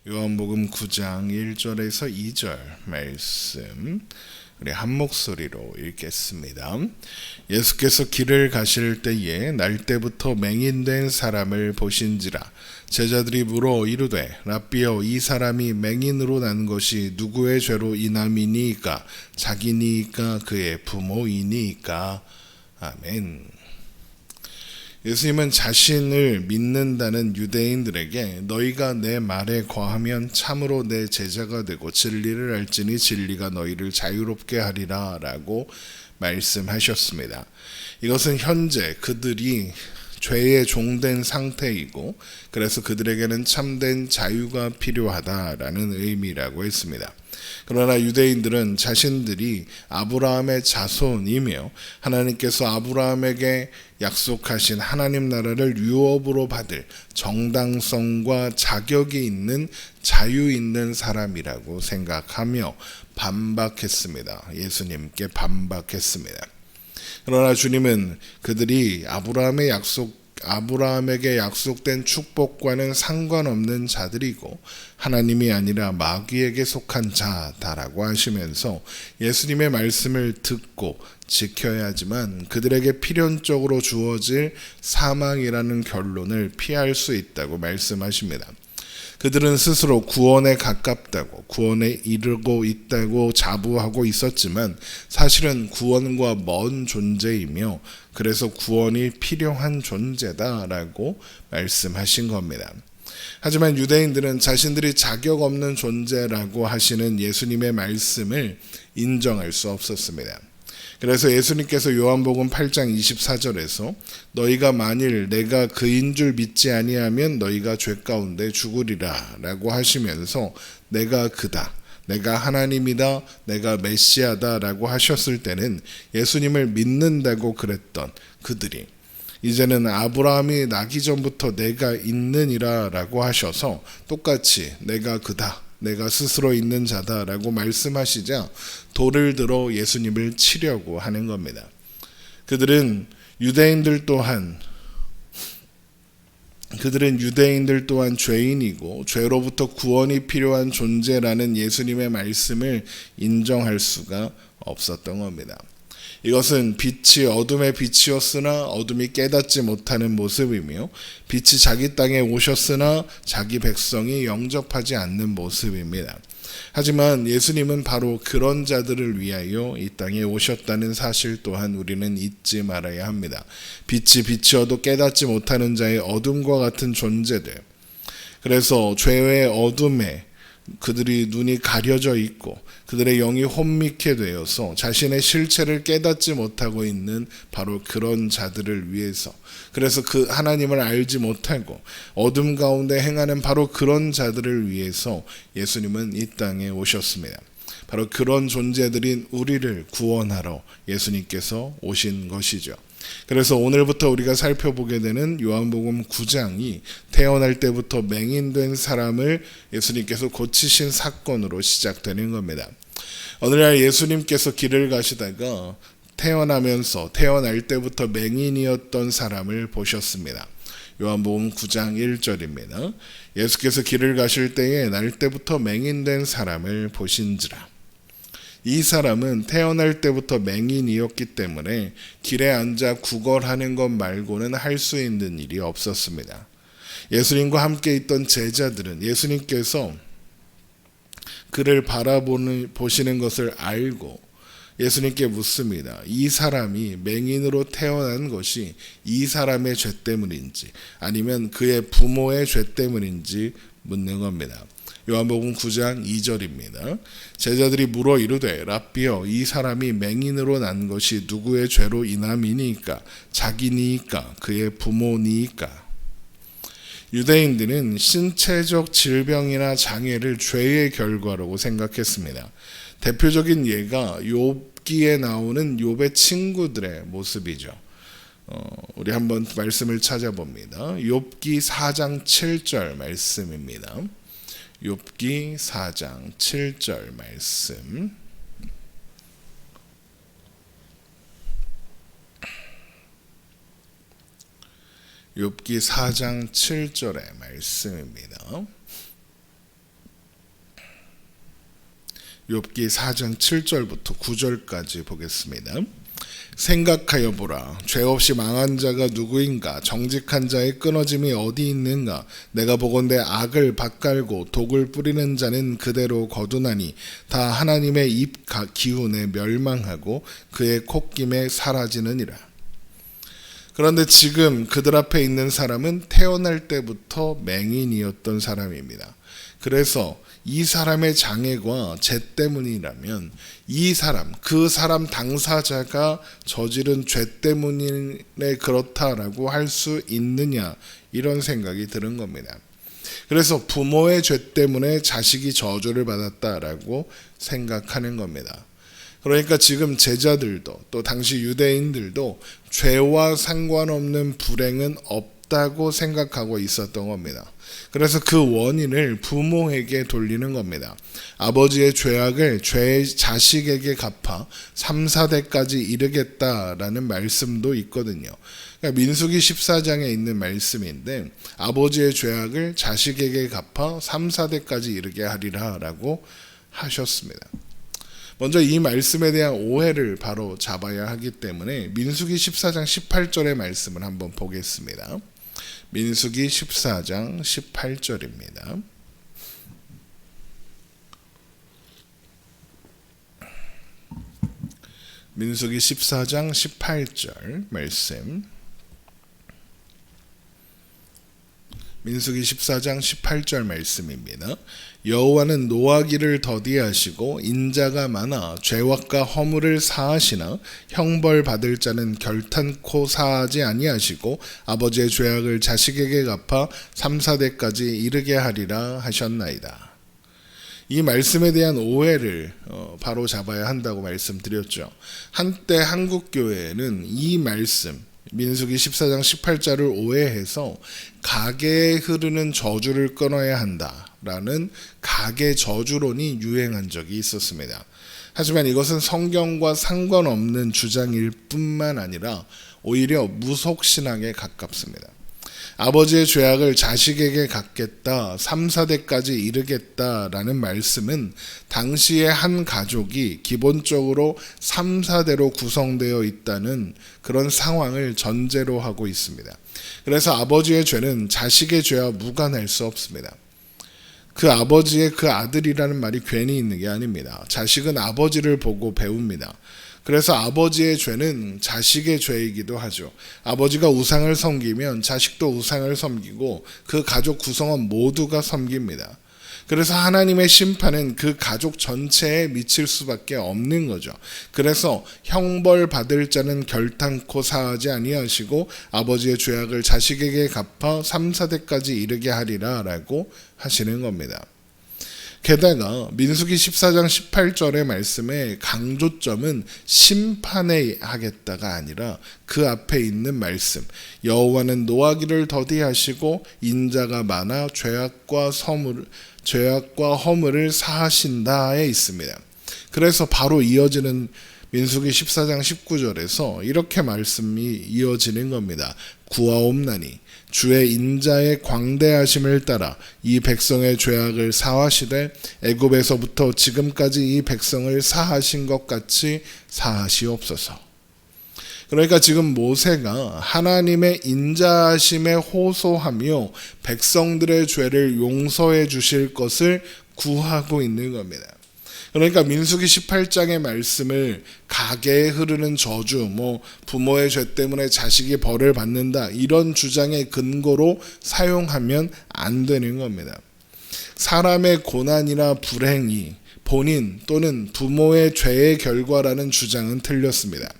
요한복음 9장 1절에서 2절 말씀 우리 한 목소리로 읽겠습니다. 예수께서 길을 가실 때에 날 때부터 맹인된 사람을 보신지라. 제자들이 물어 이르되 랍비여, 이 사람이 맹인으로 난 것이 누구의 죄로 인함이니이까? 자기니이까 그의 부모이니이까? 아멘. 예수님은 자신을 믿는다는 유대인들에게 너희가 내 말에 거하면 참으로 내 제자가 되고 진리를 알지니 진리가 너희를 자유롭게 하리라 라고 말씀하셨습니다. 이것은 현재 그들이 죄에 종된 상태이고 그래서 그들에게는 참된 자유가 필요하다라는 의미라고 했습니다. 그러나 유대인들은 자신들이 아브라함의 자손이며 하나님께서 아브라함에게 약속하신 하나님 나라를 유업으로 받을 정당성과 자격이 있는 자유 있는 사람이라고 생각하며 반박했습니다. 예수님께 반박했습니다. 그러나 주님은 그들이 아브라함에게 약속된 축복과는 상관없는 자들이고 하나님이 아니라 마귀에게 속한 자다라고 하시면서 예수님의 말씀을 듣고 지켜야 하지만 그들에게 필연적으로 주어질 사망이라는 결론을 피할 수 있다고 말씀하십니다. 그들은 스스로 구원에 가깝다고, 구원에 이르고 있다고 자부하고 있었지만 사실은 구원과 먼 존재이며 그래서 구원이 필요한 존재다라고 말씀하신 겁니다. 하지만 유대인들은 자신들이 자격 없는 존재라고 하시는 예수님의 말씀을 인정할 수 없었습니다. 그래서 예수님께서 요한복음 8장 24절에서 너희가 만일 내가 그인 줄 믿지 아니하면 너희가 죄 가운데 죽으리라 라고 하시면서 내가 그다, 내가 하나님이다, 내가 메시아다 라고 하셨을 때는 예수님을 믿는다고 그랬던 그들이 이제는 아브라함이 나기 전부터 내가 있느니라 라고 하셔서 똑같이 내가 그다, 내가 스스로 있는 자다라고 말씀하시자 돌을 들어 예수님을 치려고 하는 겁니다. 그들은 유대인들 또한 죄인이고 죄로부터 구원이 필요한 존재라는 예수님의 말씀을 인정할 수가 없었던 겁니다. 이것은 빛이 어둠의 빛이었으나 어둠이 깨닫지 못하는 모습이며 빛이 자기 땅에 오셨으나 자기 백성이 영접하지 않는 모습입니다. 하지만 예수님은 바로 그런 자들을 위하여 이 땅에 오셨다는 사실 또한 우리는 잊지 말아야 합니다. 빛이 빛이어도 깨닫지 못하는 자의 어둠과 같은 존재들, 그래서 죄의 어둠에 그들이 눈이 가려져 있고 그들의 영이 혼미케 되어서 자신의 실체를 깨닫지 못하고 있는 바로 그런 자들을 위해서, 그래서 그 하나님을 알지 못하고 어둠 가운데 행하는 바로 그런 자들을 위해서 예수님은 이 땅에 오셨습니다. 바로 그런 존재들인 우리를 구원하러 예수님께서 오신 것이죠. 그래서 오늘부터 우리가 살펴보게 되는 요한복음 9장이 태어날 때부터 맹인된 사람을 예수님께서 고치신 사건으로 시작되는 겁니다. 어느 날 예수님께서 길을 가시다가 태어날 때부터 맹인이었던 사람을 보셨습니다. 요한복음 9장 1절입니다. 예수께서 길을 가실 때에 날 때부터 맹인된 사람을 보신지라. 이 사람은 태어날 때부터 맹인이었기 때문에 길에 앉아 구걸하는 것 말고는 할 수 있는 일이 없었습니다. 예수님과 함께 있던 제자들은 예수님께서 그를 보시는 것을 알고 예수님께 묻습니다. 이 사람이 맹인으로 태어난 것이 이 사람의 죄 때문인지 아니면 그의 부모의 죄 때문인지 묻는 겁니다. 요한복음 9장 2절입니다. 제자들이 물어 이르되 랍비여, 이 사람이 맹인으로 난 것이 누구의 죄로 인함이니까? 자기니이까 그의 부모니이까? 유대인들은 신체적 질병이나 장애를 죄의 결과라고 생각했습니다. 대표적인 예가 욥기에 나오는 욥의 친구들의 모습이죠. 우리 한번 말씀을 찾아봅니다. 욥기 4장 7절 말씀입니다. 욥기 4장 7절 말씀. 욥기 4장 7절의 말씀입니다. 욥기 4장 7절부터 9절까지 보겠습니다. 생각하여 보라. 죄 없이 망한 자가 누구인가? 정직한 자의 끊어짐이 어디 있는가? 내가 보건대 악을 밭갈고 독을 뿌리는 자는 그대로 거두나니 다 하나님의 입 기운에 멸망하고 그의 콧김에 사라지느니라. 그런데 지금 그들 앞에 있는 사람은 태어날 때부터 맹인이었던 사람입니다. 그래서 이 사람의 장애가 죄 때문이라면 이 사람, 그 사람 당사자가 저지른 죄 때문에 그렇다라고 할 수 있느냐, 이런 생각이 드는 겁니다. 그래서 부모의 죄 때문에 자식이 저주를 받았다라고 생각하는 겁니다. 그러니까 지금 제자들도 또 당시 유대인들도 죄와 상관없는 불행은 없다고 생각하고 있었던 겁니다. 그래서 그 원인을 부모에게 돌리는 겁니다. 아버지의 죄악을 자식에게 갚아 3, 4대까지 이르겠다라는 말씀도 있거든요. 그러니까 민수기 14장에 있는 말씀인데 아버지의 죄악을 자식에게 갚아 3, 4대까지 이르게 하리라 라고 하셨습니다. 먼저 이 말씀에 대한 오해를 바로 잡아야 하기 때문에 민수기 14장 18절의 말씀을 한번 보겠습니다. 민수기 14장 18절입니다. 민수기 14장 18절 말씀. 민수기 14장 18절 말씀입니다. 여호와는 노하기를 더디하시고 인자가 많아 죄악과 허물을 사하시나 형벌 받을 자는 결탄코 사하지 아니하시고 아버지의 죄악을 자식에게 갚아 3, 4대까지 이르게 하리라 하셨나이다. 이 말씀에 대한 오해를 바로 잡아야 한다고 말씀드렸죠. 한때 한국교회는 이 말씀 민수기 14장 18절을 오해해서 가계에 흐르는 저주를 끊어야 한다라는 가계 저주론이 유행한 적이 있었습니다. 하지만 이것은 성경과 상관없는 주장일 뿐만 아니라 오히려 무속신앙에 가깝습니다. 아버지의 죄악을 자식에게 갚겠다, 3, 4대까지 이르겠다라는 말씀은 당시의 한 가족이 기본적으로 3, 4대로 구성되어 있다는 그런 상황을 전제로 하고 있습니다. 그래서 아버지의 죄는 자식의 죄와 무관할 수 없습니다. 그 아버지의 그 아들이라는 말이 괜히 있는 게 아닙니다. 자식은 아버지를 보고 배웁니다. 그래서 아버지의 죄는 자식의 죄이기도 하죠. 아버지가 우상을 섬기면 자식도 우상을 섬기고 그 가족 구성원 모두가 섬깁니다. 그래서 하나님의 심판은 그 가족 전체에 미칠 수밖에 없는 거죠. 그래서 형벌 받을 자는 결탄코 사하지 아니하시고 아버지의 죄악을 자식에게 갚아 3, 4대까지 이르게 하리라 라고 하시는 겁니다. 게다가 민수기 14장 18절의 말씀의 강조점은 심판에 하겠다가 아니라 그 앞에 있는 말씀, 여호와는 노하기를 더디하시고 인자가 많아 죄악과 허물을 사하신다에 있습니다. 그래서 바로 이어지는 민수기 14장 19절에서 이렇게 말씀이 이어지는 겁니다. 구하옵나니 주의 인자의 광대하심을 따라 이 백성의 죄악을 사하시되 애굽에서부터 지금까지 이 백성을 사하신 것 같이 사하시옵소서. 그러니까 지금 모세가 하나님의 인자하심에 호소하며 백성들의 죄를 용서해 주실 것을 구하고 있는 겁니다. 그러니까 민수기 18장의 말씀을 가계에 흐르는 저주, 부모의 죄 때문에 자식이 벌을 받는다, 이런 주장의 근거로 사용하면 안 되는 겁니다. 사람의 고난이나 불행이 본인 또는 부모의 죄의 결과라는 주장은 틀렸습니다.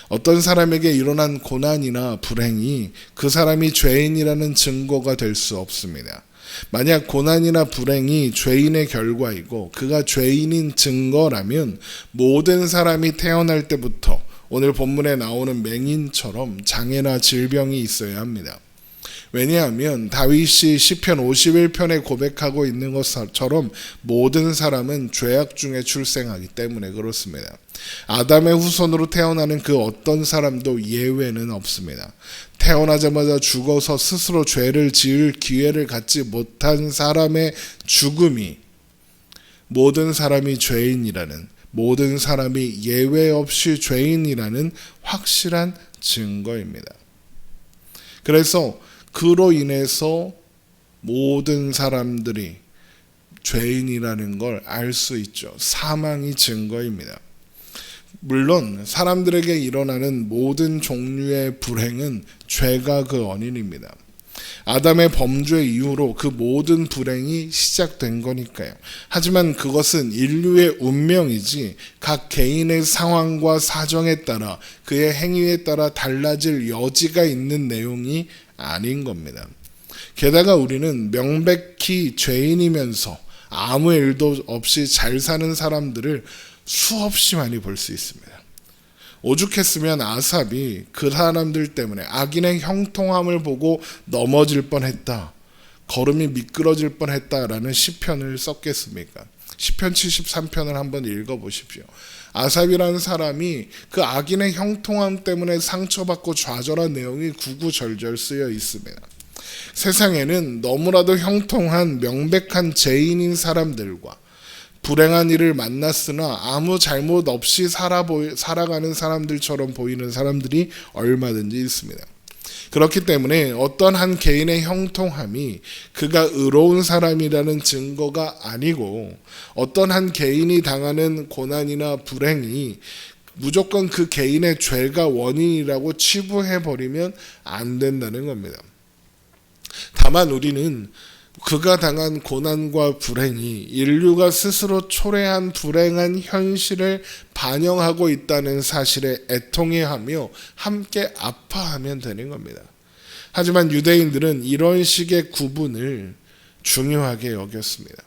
어떤 사람에게 일어난 고난이나 불행이 그 사람이 죄인이라는 증거가 될 수 없습니다. 만약 고난이나 불행이 죄인의 결과이고 그가 죄인인 증거라면 모든 사람이 태어날 때부터 오늘 본문에 나오는 맹인처럼 장애나 질병이 있어야 합니다. 왜냐하면 다윗이 시편 51편에 고백하고 있는 것처럼 모든 사람은 죄악 중에 출생하기 때문에 그렇습니다. 아담의 후손으로 태어나는 그 어떤 사람도 예외는 없습니다. 태어나자마자 죽어서 스스로 죄를 지을 기회를 갖지 못한 사람의 죽음이 모든 사람이 죄인이라는, 모든 사람이 예외 없이 죄인이라는 확실한 증거입니다. 그래서 그로 인해서 모든 사람들이 죄인이라는 걸 알 수 있죠. 사망이 증거입니다. 물론 사람들에게 일어나는 모든 종류의 불행은 죄가 그 원인입니다. 아담의 범죄 이후로 그 모든 불행이 시작된 거니까요. 하지만 그것은 인류의 운명이지 각 개인의 상황과 사정에 따라 그의 행위에 따라 달라질 여지가 있는 내용이 아닌 겁니다. 게다가 우리는 명백히 죄인이면서 아무 일도 없이 잘 사는 사람들을 수없이 많이 볼 수 있습니다. 오죽했으면 아삽이 그 사람들 때문에 악인의 형통함을 보고 넘어질 뻔했다, 걸음이 미끄러질 뻔했다라는 시편을 썼겠습니까? 시편 73편을 한번 읽어보십시오. 아삽이라는 사람이 그 악인의 형통함 때문에 상처받고 좌절한 내용이 구구절절 쓰여 있습니다. 세상에는 너무나도 형통한 명백한 죄인인 사람들과 불행한 일을 만났으나 아무 잘못 없이 살아가는 사람들처럼 보이는 사람들이 얼마든지 있습니다. 그렇기 때문에 어떤 한 개인의 형통함이 그가 의로운 사람이라는 증거가 아니고, 어떤 한 개인이 당하는 고난이나 불행이 무조건 그 개인의 죄가 원인이라고 치부해버리면 안 된다는 겁니다. 다만 우리는 그가 당한 고난과 불행이 인류가 스스로 초래한 불행한 현실을 반영하고 있다는 사실에 애통해하며 함께 아파하면 되는 겁니다. 하지만 유대인들은 이런 식의 구분을 중요하게 여겼습니다.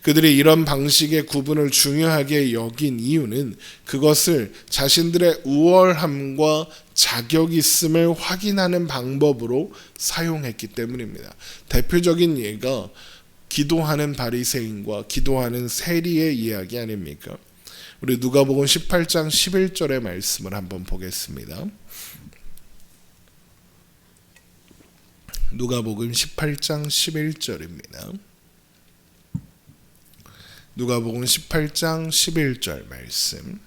그들이 이런 방식의 구분을 중요하게 여긴 이유는 그것을 자신들의 우월함과 자격 있음을 확인하는 방법으로 사용했기 때문입니다. 대표적인 예가 기도하는 바리새인과 기도하는 세리의 이야기 아닙니까? 우리 누가복음 18장 11절의 말씀을 한번 보겠습니다. 누가복음 18장 11절입니다. 누가복음 18장 11절 말씀.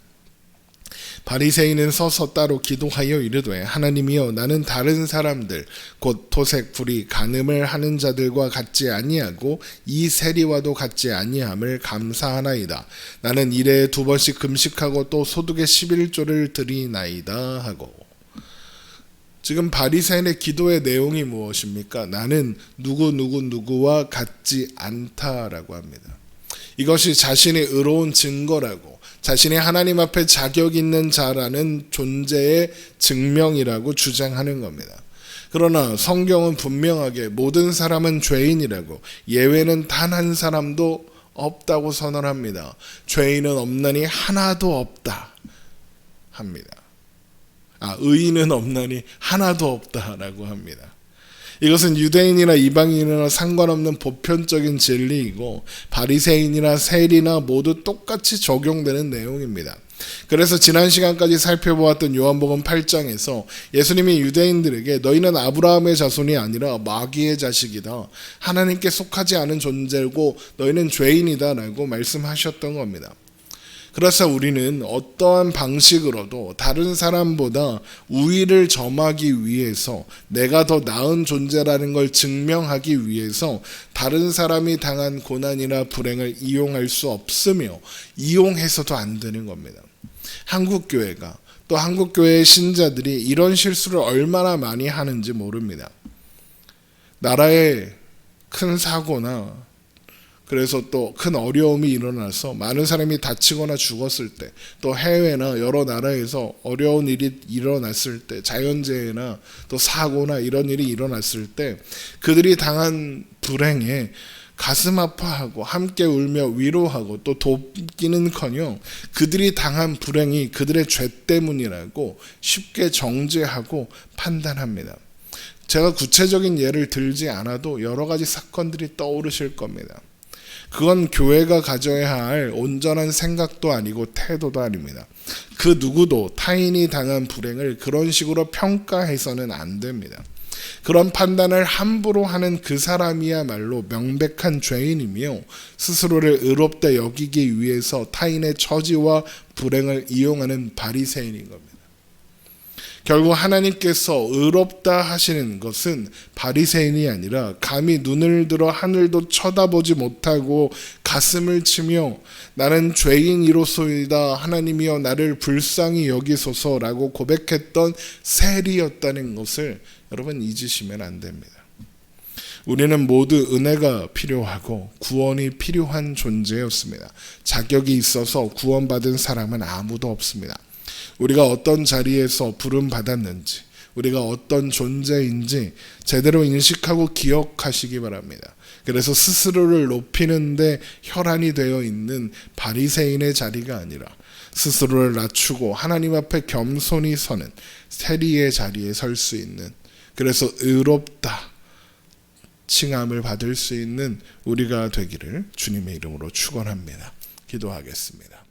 바리새인은 서서 따로 기도하여 이르되, 하나님이여, 나는 다른 사람들 곧 토색, 불의, 간음을 하는 자들과 같지 아니하고 이 세리와도 같지 아니함을 감사하나이다. 나는 일에 2번씩 금식하고 또 소득의 11조를 드리나이다 하고. 지금 바리새인의 기도의 내용이 무엇입니까? 나는 누구와 같지 않다라고 합니다. 이것이 자신의 의로운 증거라고, 자신이 하나님 앞에 자격 있는 자라는 존재의 증명이라고 주장하는 겁니다. 그러나 성경은 분명하게 모든 사람은 죄인이라고, 예외는 단 한 사람도 없다고 선언합니다. 죄인은 없나니 하나도 없다 합니다. 의인은 없나니 하나도 없다라고 합니다. 이것은 유대인이나 이방인이나 상관없는 보편적인 진리이고 바리새인이나 세리나 모두 똑같이 적용되는 내용입니다. 그래서 지난 시간까지 살펴보았던 요한복음 8장에서 예수님이 유대인들에게 너희는 아브라함의 자손이 아니라 마귀의 자식이다, 하나님께 속하지 않은 존재고 너희는 죄인이다 라고 말씀하셨던 겁니다. 그래서 우리는 어떠한 방식으로도 다른 사람보다 우위를 점하기 위해서, 내가 더 나은 존재라는 걸 증명하기 위해서 다른 사람이 당한 고난이나 불행을 이용할 수 없으며 이용해서도 안 되는 겁니다. 한국교회가, 또 한국교회의 신자들이 이런 실수를 얼마나 많이 하는지 모릅니다. 나라에 큰 사고나 그래서 또 큰 어려움이 일어나서 많은 사람이 다치거나 죽었을 때, 또 해외나 여러 나라에서 어려운 일이 일어났을 때, 자연재해나 또 사고나 이런 일이 일어났을 때 그들이 당한 불행에 가슴 아파하고 함께 울며 위로하고 또 돕기는커녕 그들이 당한 불행이 그들의 죄 때문이라고 쉽게 정죄하고 판단합니다. 제가 구체적인 예를 들지 않아도 여러 가지 사건들이 떠오르실 겁니다. 그건 교회가 가져야 할 온전한 생각도 아니고 태도도 아닙니다. 그 누구도 타인이 당한 불행을 그런 식으로 평가해서는 안 됩니다. 그런 판단을 함부로 하는 그 사람이야말로 명백한 죄인이며 스스로를 의롭다 여기기 위해서 타인의 처지와 불행을 이용하는 바리새인인 겁니다. 결국 하나님께서 의롭다 하시는 것은 바리새인이 아니라 감히 눈을 들어 하늘도 쳐다보지 못하고 가슴을 치며 나는 죄인이로소이다 하나님이여 나를 불쌍히 여기소서라고 고백했던 세리였다는 것을 여러분 잊으시면 안 됩니다. 우리는 모두 은혜가 필요하고 구원이 필요한 존재였습니다. 자격이 있어서 구원받은 사람은 아무도 없습니다. 우리가 어떤 자리에서 부름 받았는지, 우리가 어떤 존재인지 제대로 인식하고 기억하시기 바랍니다. 그래서 스스로를 높이는데 혈안이 되어 있는 바리새인의 자리가 아니라 스스로를 낮추고 하나님 앞에 겸손히 서는 세리의 자리에 설 수 있는, 그래서 의롭다 칭함을 받을 수 있는 우리가 되기를 주님의 이름으로 축원합니다. 기도하겠습니다.